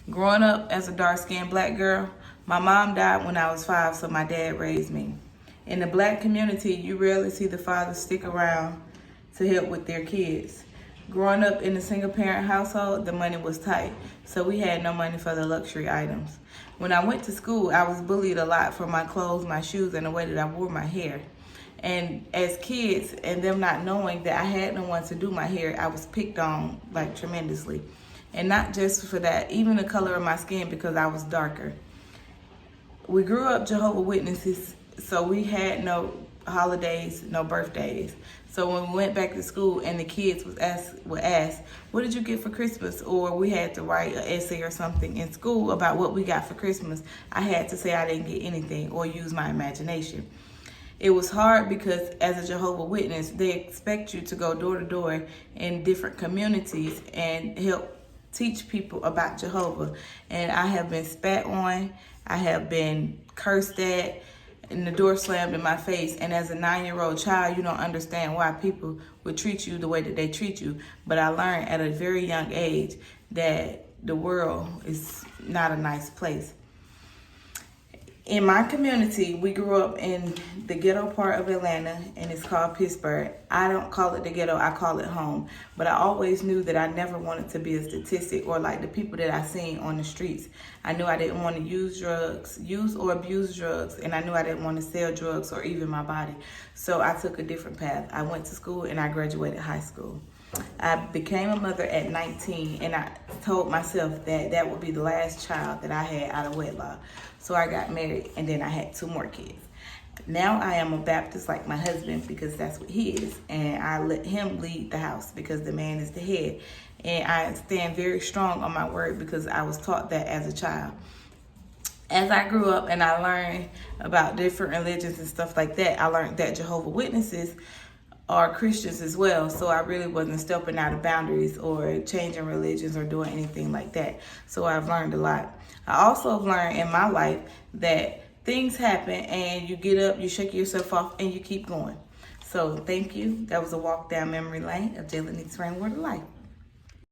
Growing up as a dark-skinned black girl, my mom died when I was 5, so my dad raised me. In the black community, you rarely see the fathers stick around to help with their kids. Growing up in a single-parent household, the money was tight, so we had no money for the luxury items. When I went to school, I was bullied a lot for my clothes, my shoes, and the way that I wore my hair. And as kids, and them not knowing that I had no one to do my hair, I was picked on like tremendously. And not just for that, even the color of my skin, because I was darker. We grew up Jehovah's Witnesses, so we had no holidays, no birthdays. So when we went back to school and the kids would ask, what did you get for Christmas? Or we had to write an essay or something in school about what we got for Christmas, I had to say I didn't get anything or use my imagination. It was hard because as a Jehovah's Witness, they expect you to go door to door in different communities and help teach people about Jehovah. And I have been spat on, I have been cursed at, and the door slammed in my face. And as a 9-year-old child, you don't understand why people would treat you the way that they treat you. But I learned at a very young age that the world is not a nice place. In my community, we grew up in the ghetto part of Atlanta, and it's called Pittsburgh. I don't call it the ghetto, I call it home. But I always knew that I never wanted to be a statistic or like the people that I seen on the streets. I knew I didn't want to use or abuse drugs, and I knew I didn't want to sell drugs or even my body. So I took a different path. I went to school and I graduated high school. I became a mother at 19, and I told myself that that would be the last child that I had out of wedlock. So I got married, and then I had 2 more kids. Now I am a Baptist like my husband because that's what he is, and I let him lead the house because the man is the head. And I stand very strong on my word because I was taught that as a child. As I grew up and I learned about different religions and stuff like that, I learned that Jehovah's Witnesses are Christians as well, so I really wasn't stepping out of boundaries or changing religions or doing anything like that. So I've learned a lot. I also have learned in my life that things happen and you get up, you shake yourself off, and you keep going. So thank you. That was a walk down memory lane of Jayla Neeks Rainwater Life.